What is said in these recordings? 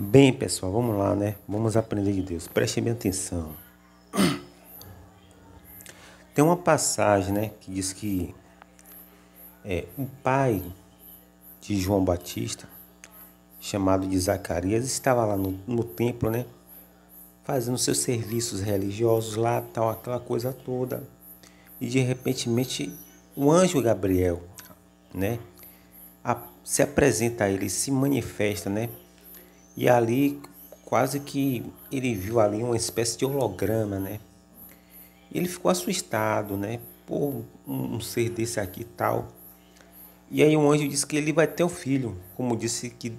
Bem, pessoal, vamos lá, né? Vamos aprender de Deus. Prestem bem atenção. Tem uma passagem, né, que diz que o pai de João Batista, chamado de Zacarias, estava lá no templo, né, fazendo seus serviços religiosos lá, tal, aquela coisa toda. E de repente, o anjo Gabriel, né, se apresenta a ele, se manifesta, né? E ali quase que ele viu ali uma espécie de holograma, né? Ele ficou assustado, né? Por um ser desse aqui e tal. E aí o anjo disse que ele vai ter um filho, como disse que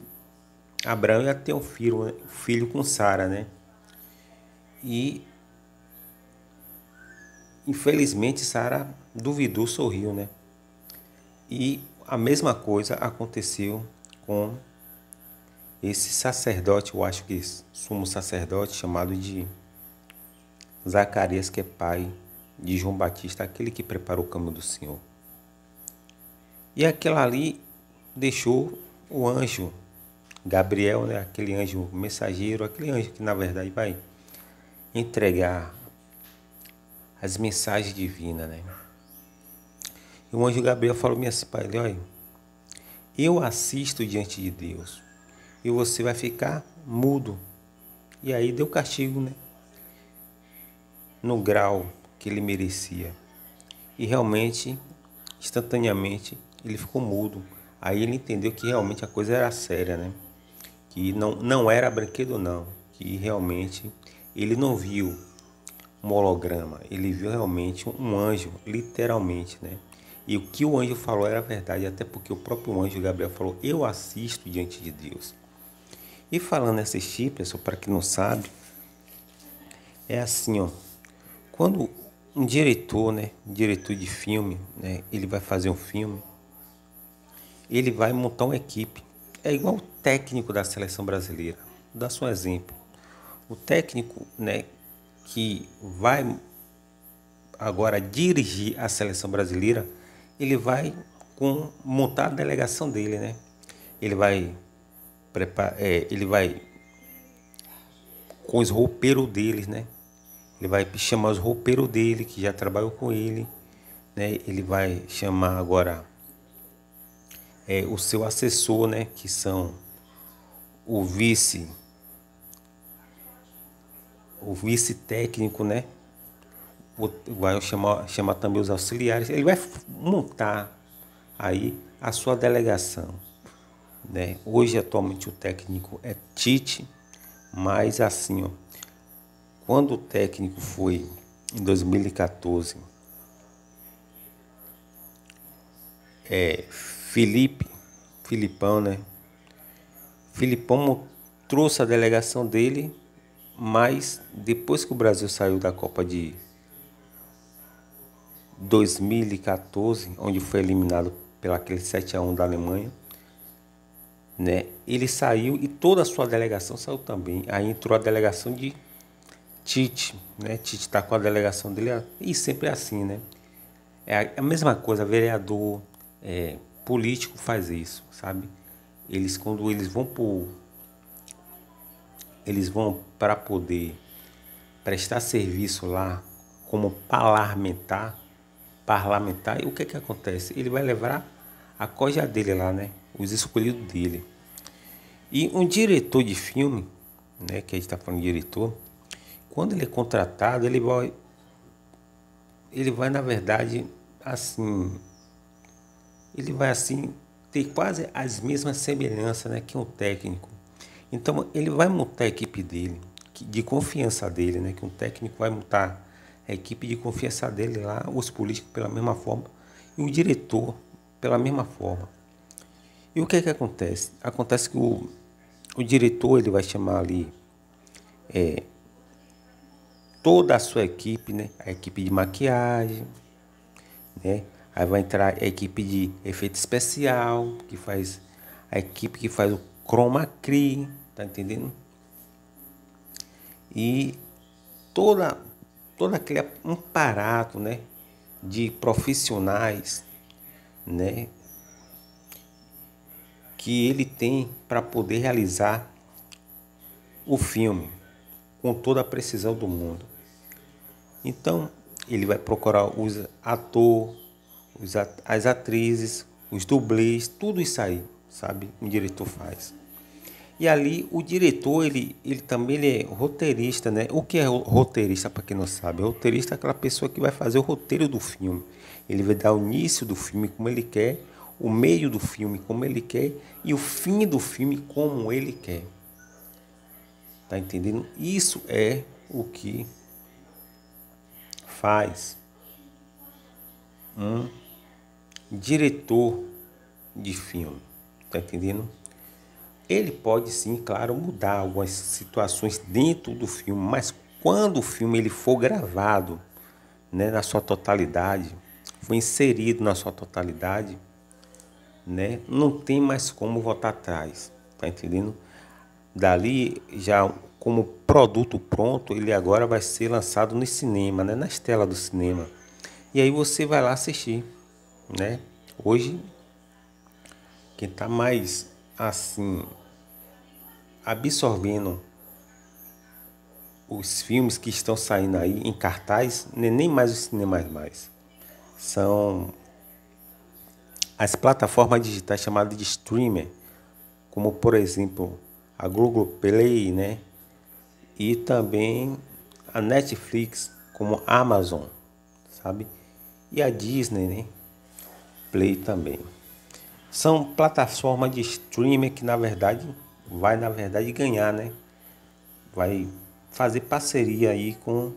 Abraão ia ter um filho, né? Filho com Sara, né? E infelizmente Sara duvidou, sorriu, né? E a mesma coisa aconteceu com esse sacerdote, eu acho que sumo sacerdote, chamado de Zacarias, que é pai de João Batista, aquele que preparou o caminho do Senhor. E aquela ali deixou o anjo Gabriel, né, aquele anjo mensageiro, aquele anjo que na verdade vai entregar as mensagens divinas, né? E o anjo Gabriel falou assim para ele: olha, eu assisto diante de Deus e você vai ficar mudo. E aí deu castigo, né? No grau que ele merecia. E realmente, instantaneamente, ele ficou mudo. Aí ele entendeu que realmente a coisa era séria, né? Que não era brinquedo não, que realmente ele não viu um holograma, ele viu realmente um anjo, literalmente, né? E o que o anjo falou era verdade, até porque o próprio anjo Gabriel falou: eu assisto diante de Deus. E falando nesse tipo, pessoal, para quem não sabe, é assim, ó, quando um diretor, né, um diretor de filme, né, ele vai fazer um filme, ele vai montar uma equipe. É igual o técnico da seleção brasileira. Vou dar só um exemplo. O técnico, né, que vai agora dirigir a seleção brasileira, ele vai montar a delegação dele, né? Ele vai ele vai com os roupeiros dele, né? Ele vai chamar os roupeiros dele que já trabalhou com ele, né? Ele vai chamar agora o seu assessor, né? Que são o vice, o vice técnico, né? Vai chamar também os auxiliares. Ele vai montar aí a sua delegação, né? Hoje, atualmente, o técnico é Tite, mas assim, ó, quando o técnico foi em 2014, Filipão, né? Filipão trouxe a delegação dele, mas depois que o Brasil saiu da Copa de 2014, onde foi eliminado pelo aquele 7-1 da Alemanha, né? Ele saiu e toda a sua delegação saiu também. Aí entrou a delegação de Tite, né? Tite está com a delegação dele e sempre é assim, né? É a mesma coisa, vereador, político faz isso, sabe? Eles quando eles vão para poder prestar serviço lá como parlamentar, e o que que acontece? Ele vai levar a coisa dele lá, né? Os escolhidos dele. E um diretor de filme, né, que a gente está falando de diretor, quando ele é contratado, ele vai na verdade assim, ele vai assim ter quase as mesmas semelhanças, né, que um técnico. Então ele vai montar a equipe dele, de confiança dele, né, que um técnico vai montar a equipe de confiança dele lá, os políticos pela mesma forma e o diretor pela mesma forma. E o que é que acontece? Acontece que o diretor ele vai chamar ali toda a sua equipe, né? A equipe de maquiagem, né? Aí vai entrar a equipe de efeito especial, a equipe que faz o chroma key, tá entendendo? E toda aquele aparato, né, de profissionais, né, que ele tem para poder realizar o filme com toda a precisão do mundo. Então, ele vai procurar os atores, as atrizes, os dublês, tudo isso aí, sabe? O diretor faz. E ali o diretor, ele também é roteirista, né? O que é roteirista, para quem não sabe? O roteirista é aquela pessoa que vai fazer o roteiro do filme. Ele vai dar o início do filme como ele quer, o meio do filme como ele quer e o fim do filme como ele quer. Tá entendendo? Isso é o que faz um diretor de filme. Tá entendendo? Ele pode sim, claro, mudar algumas situações dentro do filme, mas quando o filme ele for gravado, né, na sua totalidade, foi inserido na sua totalidade, né, não tem mais como voltar atrás, tá entendendo? Dali já como produto pronto, ele agora vai ser lançado no cinema, né, nas telas do cinema. E aí você vai lá assistir, né? Hoje quem está mais assim absorvendo os filmes que estão saindo aí em cartaz, nem mais os cinemas mais. São as plataformas digitais chamadas de streamer, como por exemplo a Google Play, né? E também a Netflix, como a Amazon, sabe? E a Disney, né? Play também. São plataformas de streamer que vai ganhar, né? Vai fazer parceria aí com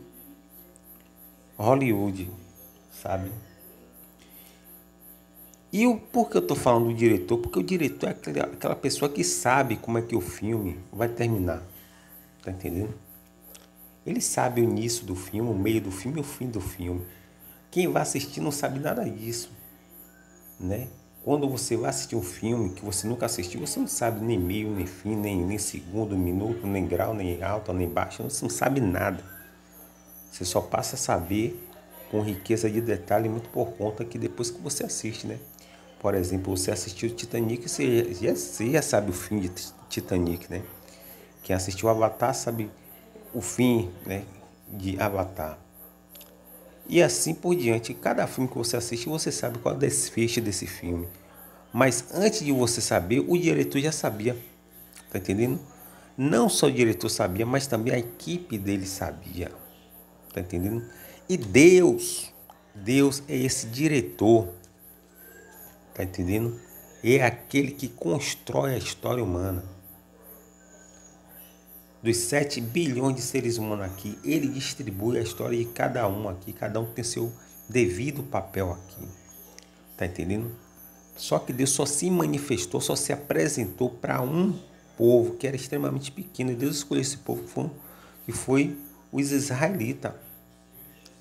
Hollywood, sabe? E por que eu tô falando do diretor? Porque o diretor é aquela pessoa que sabe como é que o filme vai terminar. Tá entendendo? Ele sabe o início do filme, o meio do filme e o fim do filme. Quem vai assistir não sabe nada disso, né? Quando você vai assistir um filme que você nunca assistiu, você não sabe nem meio, nem fim, nem segundo, minuto, nem grau, nem alta, nem baixa, você não sabe nada. Você só passa a saber com riqueza de detalhe muito por conta que depois que você assiste, né? Por exemplo, você assistiu Titanic, você já sabe o fim de Titanic, né? Quem assistiu Avatar sabe o fim, né, de Avatar. E assim por diante. Cada filme que você assiste, você sabe qual é o desfecho desse filme. Mas antes de você saber, o diretor já sabia. Tá entendendo? Não só o diretor sabia, mas também a equipe dele sabia. Tá entendendo? E Deus é esse diretor. Tá entendendo? É aquele que constrói a história humana. Dos 7 bilhões de seres humanos aqui, ele distribui a história de cada um aqui. Cada um tem seu devido papel aqui. Tá entendendo? Só que Deus só se manifestou, só se apresentou para um povo que era extremamente pequeno. E Deus escolheu esse povo que foi os israelitas,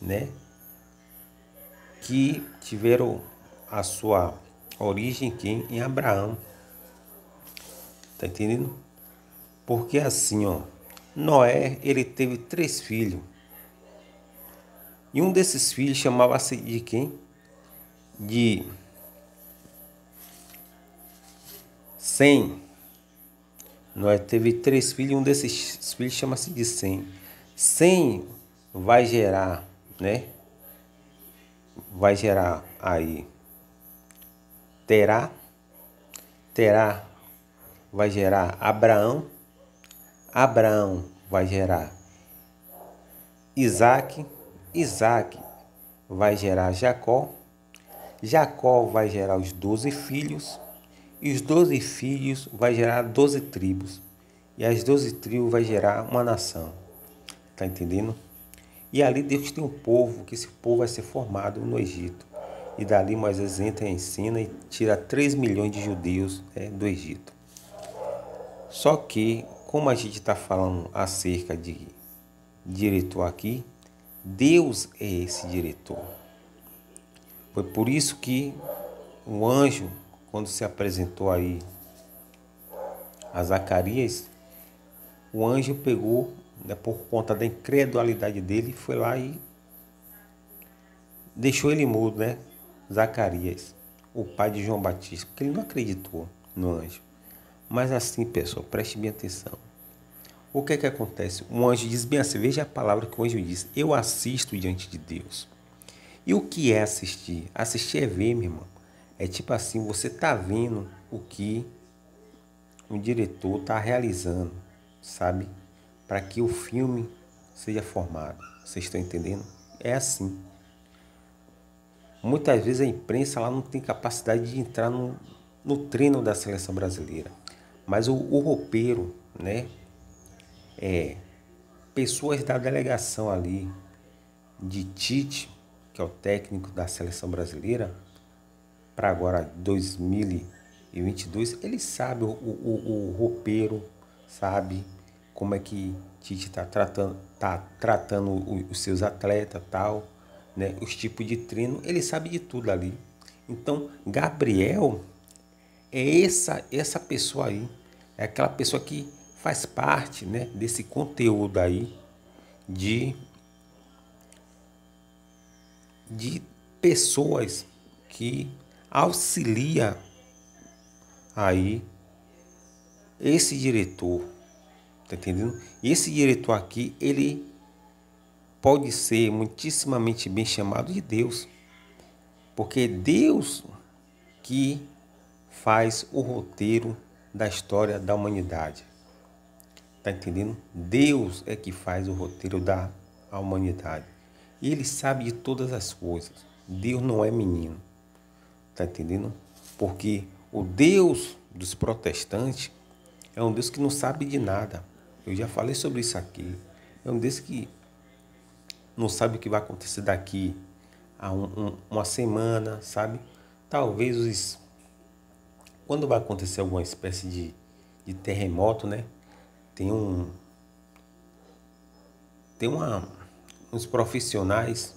né? Que tiveram a sua origem aqui em Abraão. Tá entendendo? Porque assim, ó, Noé, ele teve 3 filhos. E um desses filhos chamava-se de quem? De Sem. Noé teve 3 filhos e um desses filhos chama-se de Sem. Sem vai gerar, né? Vai gerar aí Terá. Terá vai gerar Abraão. Abraão vai gerar Isaac. Isaac vai gerar Jacó. Jacó vai gerar os 12 filhos. E os 12 filhos vai gerar 12 tribos. E as 12 tribos vai gerar uma nação. Tá entendendo? E ali Deus tem um povo, que esse povo vai ser formado no Egito. E dali Moisés entra em cena e tira 3 milhões de judeus, do Egito. Só que, como a gente está falando acerca de diretor aqui, Deus é esse diretor. Foi por isso que o anjo, quando se apresentou aí a Zacarias, o anjo pegou, né, por conta da incredulidade dele, foi lá e deixou ele mudo, né? Zacarias, o pai de João Batista, porque ele não acreditou no anjo. Mas assim, pessoal, preste bem atenção. O que é que acontece? Um anjo diz bem assim, veja a palavra que o anjo diz, eu assisto diante de Deus. E o que é assistir? Assistir é ver, meu irmão. É tipo assim, você tá vendo o que o diretor tá realizando, sabe? Para que o filme seja formado. Vocês estão entendendo? É assim. Muitas vezes a imprensa lá não tem capacidade de entrar no treino da seleção brasileira. Mas o roupeiro, né? Pessoas da delegação ali de Tite, que é o técnico da seleção brasileira, para agora 2022, ele sabe, o roupeiro sabe como é que Tite tá tratando os seus atletas, tal, né? Os tipos de treino, ele sabe de tudo ali. Então, Gabriel é essa pessoa aí, é aquela pessoa que faz parte, né, desse conteúdo aí de, de pessoas que auxilia aí esse diretor, tá entendendo? E esse diretor aqui, ele pode ser muitíssimamente bem chamado de Deus, porque é Deus que faz o roteiro da história da humanidade. Tá entendendo? Deus é que faz o roteiro da humanidade. E ele sabe de todas as coisas. Deus não é menino. Tá entendendo? Porque o Deus dos protestantes é um Deus que não sabe de nada. Eu já falei sobre isso aqui. É um Deus que não sabe o que vai acontecer daqui a uma semana, sabe? Talvez quando vai acontecer alguma espécie de terremoto, né? Tem uns profissionais,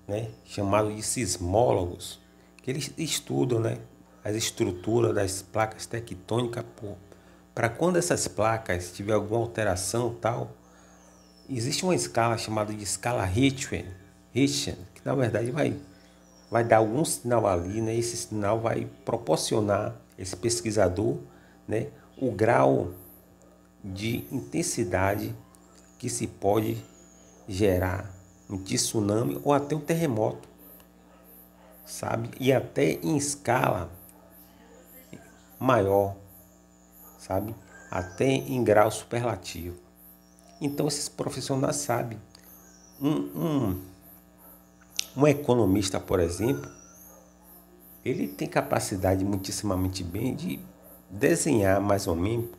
né, chamados de sismólogos, que eles estudam, né, as estruturas das placas tectônicas para quando essas placas tiver alguma alteração tal, existe uma escala chamada de escala Richter, que na verdade vai dar algum sinal ali, né? Esse sinal vai proporcionar esse pesquisador, né, o grau de intensidade que se pode gerar um tsunami ou até um terremoto, sabe? E até em escala maior, sabe? Até em grau superlativo. Então esses profissionais sabem. Um economista, por exemplo, ele tem capacidade muitíssimamente bem de desenhar mais ou menos,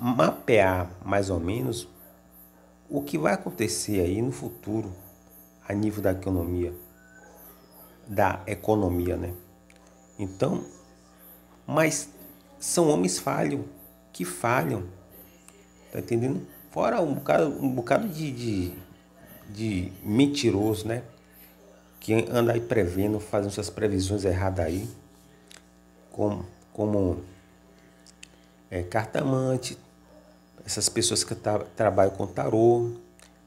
mapear mais ou menos o que vai acontecer aí no futuro a nível da economia, né? Então, mas são homens que falham, tá entendendo? Fora um bocado de mentiroso, né? Que anda aí prevendo, fazendo suas previsões erradas aí, como cartomante, essas pessoas que trabalham com tarô,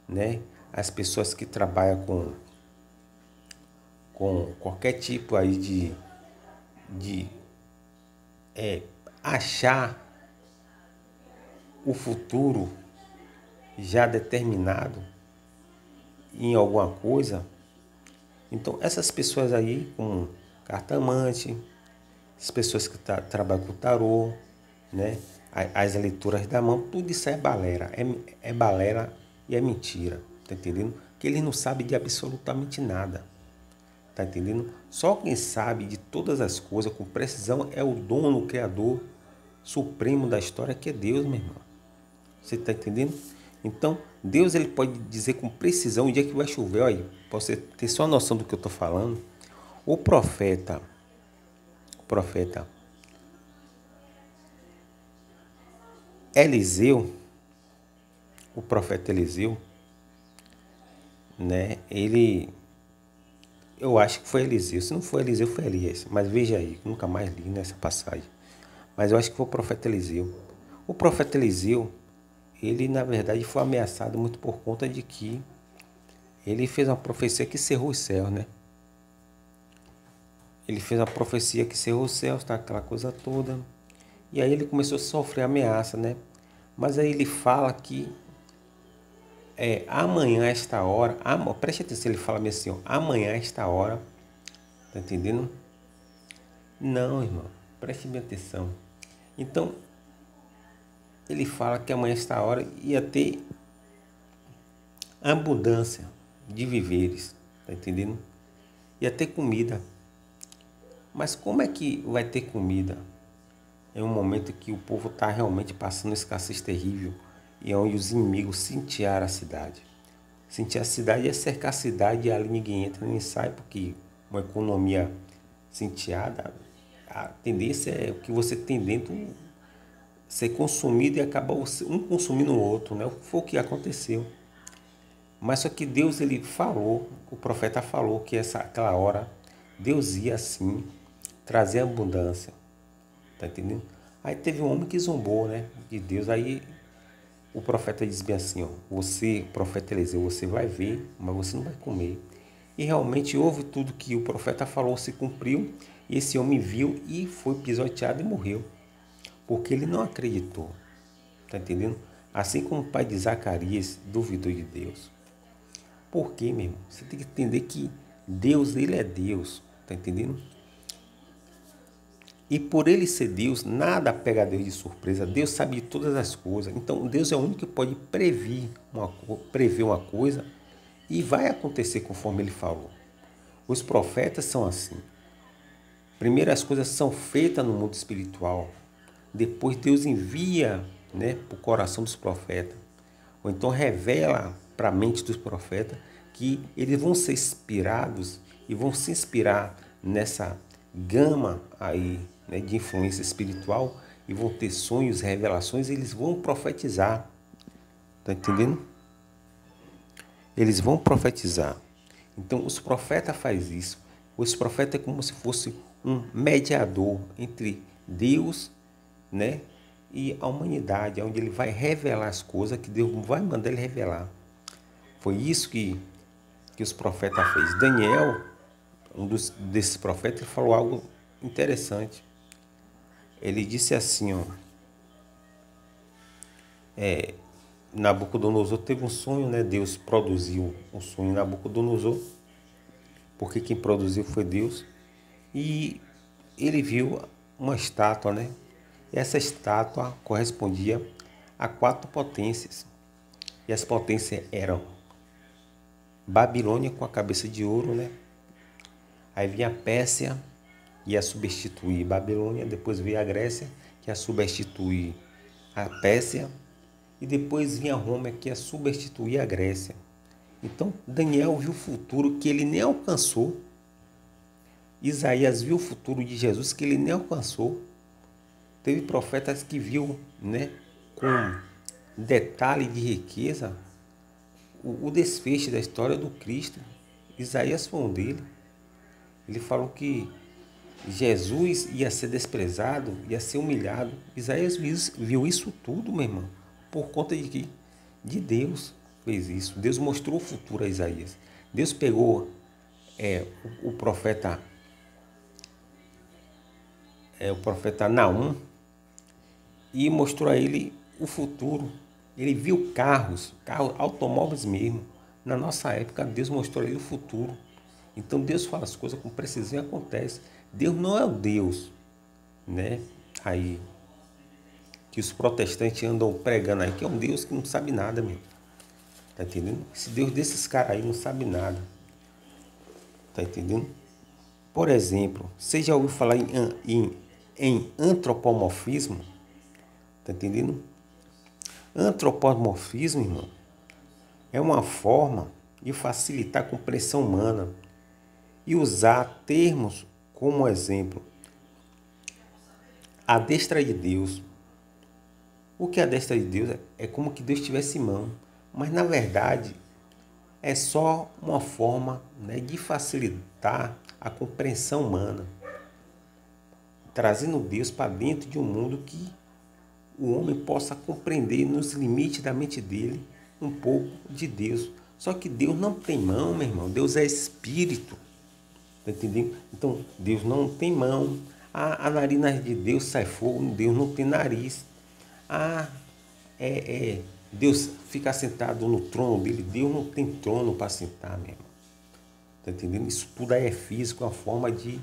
né? As pessoas que trabalham com qualquer tipo aí de achar o futuro já determinado em alguma coisa. Então essas pessoas aí com cartomante, as pessoas que trabalham com tarô, né? As leituras da mão, tudo isso é balela, é balela e é mentira, tá entendendo? Que eles não sabem de absolutamente nada, tá entendendo? Só quem sabe de todas as coisas com precisão é o dono, o criador supremo da história, que é Deus, meu irmão. Você tá entendendo? Então, Deus ele pode dizer com precisão o dia que vai chover, olha, pra você ter só a noção do que eu tô falando. O profeta Eliseu, o profeta Eliseu, né? Eu acho que foi Eliseu. Se não foi Eliseu, foi Elias. Mas veja aí, nunca mais li nessa passagem. Mas eu acho que foi o profeta Eliseu. O profeta Eliseu, ele na verdade foi ameaçado muito por conta de que ele fez uma profecia que cerrou os céus, né? Ele fez uma profecia que cerrou os céus, tá? Aquela coisa toda. E aí ele começou a sofrer ameaça, né? Mas aí ele fala que amanhã, a esta hora, preste atenção, ele fala assim, ó, amanhã, a esta hora, tá entendendo? Não, irmão, preste bem atenção. Então, ele fala que amanhã, a esta hora, ia ter abundância de víveres, tá entendendo? Ia ter comida. Mas como é que vai ter comida? É um momento que o povo está realmente passando escassez terrível e é onde os inimigos sitiaram a cidade. Sitiar a cidade é cercar a cidade e ali ninguém entra nem sai, porque uma economia sitiada, a tendência é o que você tem dentro ser consumido e acabar um consumindo o outro, né? Foi o que aconteceu. Mas só que Deus, ele falou, o profeta falou que aquela hora Deus ia assim trazer abundância. Tá entendendo? Aí teve um homem que zombou, né, de Deus. Aí o profeta diz bem assim, ó, você, profeta Eliseu, você vai ver, mas você não vai comer. E realmente houve tudo que o profeta falou, se cumpriu. E esse homem viu e foi pisoteado e morreu. Porque ele não acreditou. Tá entendendo? Assim como o pai de Zacarias duvidou de Deus. Por quê, meu irmão? Você tem que entender que Deus, ele é Deus. Tá entendendo? E por ele ser Deus, nada pega a Deus de surpresa. Deus sabe de todas as coisas. Então, Deus é o único que pode prever uma coisa e vai acontecer conforme ele falou. Os profetas são assim. Primeiro as coisas são feitas no mundo espiritual. Depois Deus envia, né, para o coração dos profetas. Ou então revela para a mente dos profetas que eles vão ser inspirados e vão se inspirar nessa gama aí, né, de influência espiritual e vão ter sonhos, revelações, e eles vão profetizar. Tá entendendo? Eles vão profetizar. Então os profetas fazem isso. Os profetas é como se fosse um mediador entre Deus, né, e a humanidade, onde ele vai revelar as coisas que Deus vai mandar ele revelar. Foi isso que os profetas fez. Daniel, desses profetas, ele falou algo interessante. Ele disse assim, ó, Nabucodonosor teve um sonho, né? Deus produziu um sonho em Nabucodonosor, porque quem produziu foi Deus. E ele viu uma estátua, né? E essa estátua correspondia a 4 potências. E as potências eram Babilônia com a cabeça de ouro, né? Aí vinha a Pérsia, ia substituir Babilônia, depois veio a Grécia, que ia substituir a Pérsia, e depois vinha Roma, que ia substituir a Grécia. Então Daniel viu o futuro que ele nem alcançou. Isaías viu o futuro de Jesus que ele nem alcançou. Teve profetas que viu, né, com detalhe de riqueza o desfecho da história do Cristo. Isaías foi um dele. Ele falou que Jesus ia ser desprezado, ia ser humilhado. Isaías viu isso tudo, meu irmão, por conta de que de Deus fez isso. Deus mostrou o futuro a Isaías. Deus pegou o profeta Naum e mostrou a ele o futuro. Ele viu carros, automóveis mesmo. Na nossa época, Deus mostrou a ele o futuro. Então Deus fala as coisas com precisão e acontece. Deus não é o Deus, né, aí que os protestantes andam pregando aí, que é um Deus que não sabe nada, meu. Tá entendendo? Esse Deus desses caras aí não sabe nada. Tá entendendo? Por exemplo, você já ouviu falar em antropomorfismo? Tá entendendo? Antropomorfismo, irmão, é uma forma de facilitar a compreensão humana e usar termos como exemplo. A destra de Deus. O que é a destra de Deus? É como que Deus tivesse mão. Mas, na verdade, é só uma forma, né, de facilitar a compreensão humana. Trazendo Deus para dentro de um mundo que o homem possa compreender nos limites da mente dele um pouco de Deus. Só que Deus não tem mão, meu irmão. Deus é espírito. Tá entendendo? Então, Deus não tem mão. A narina de Deus sai fogo. Deus não tem nariz. Deus ficar sentado no trono dele. Deus não tem trono para sentar, meu irmão. Tá entendendo? Isso tudo aí é físico, é uma forma de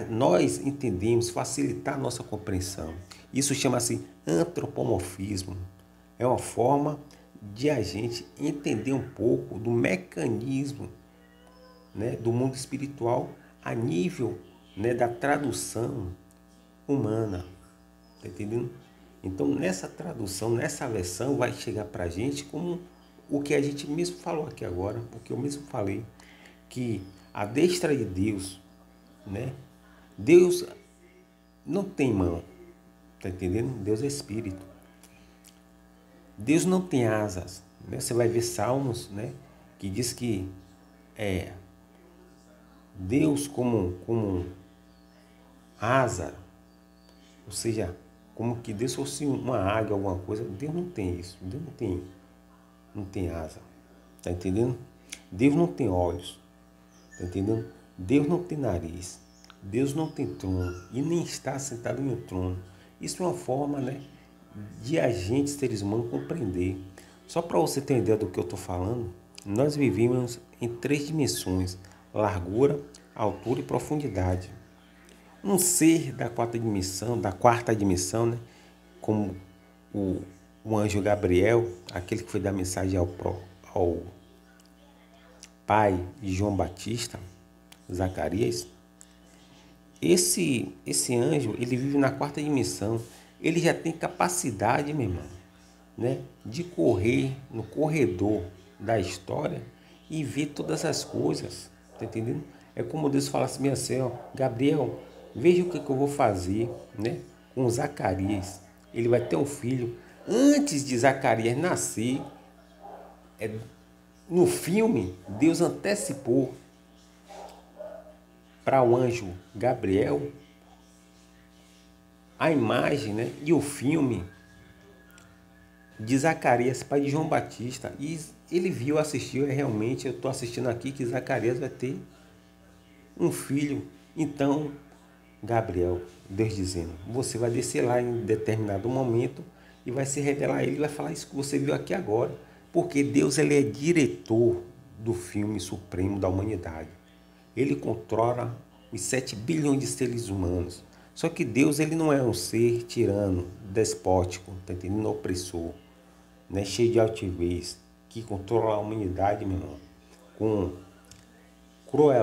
nós entendemos, facilitar a nossa compreensão. Isso chama-se antropomorfismo. É uma forma de a gente entender um pouco do mecanismo, né, do mundo espiritual a nível, né, da tradução humana. Tá entendendo? Então, nessa tradução, nessa versão, vai chegar para a gente como o que a gente mesmo falou aqui agora, o que eu mesmo falei, que a destra de Deus, né? Deus não tem mão, tá entendendo? Deus é espírito. Deus não tem asas, né? Você vai ver Salmos, né, que diz que Deus como asa, ou seja, como que Deus fosse uma águia, alguma coisa. Deus não tem isso. Deus não tem asa. Tá entendendo? Deus não tem olhos. Tá entendendo? Deus não tem nariz. Deus não tem trono e nem está sentado em um trono. Isso é uma forma, né, de a gente, seres humanos, compreender. Só para você ter ideia do que eu estou falando, nós vivemos em 3 dimensões: largura, altura e profundidade. Um ser da quarta dimensão, né, como o anjo Gabriel, aquele que foi dar mensagem ao pai de João Batista, Zacarias. Esse anjo, ele vive na quarta dimensão. Ele já tem capacidade, meu irmão, né, de correr no corredor da história e ver todas as coisas. Tá entendendo? É como Deus fala assim, ó, Gabriel, veja o que eu vou fazer, né, com Zacarias. Ele vai ter um filho. Antes de Zacarias nascer, no filme, Deus antecipou para o anjo Gabriel a imagem, né, e o filme de Zacarias, pai de João Batista. E ele viu, assistiu, realmente eu estou assistindo aqui que Zacarias vai ter um filho. Então, Gabriel, Deus dizendo, você vai descer lá em determinado momento e vai se revelar a ele, vai falar isso que você viu aqui agora. Porque Deus, ele é diretor do filme supremo da humanidade. Ele controla os 7 bilhões de seres humanos. Só que Deus, ele não é um ser tirano, despótico, tá entendendo? Opressor, né? Cheio de altivez, que controla a humanidade, meu irmão, com crueldade.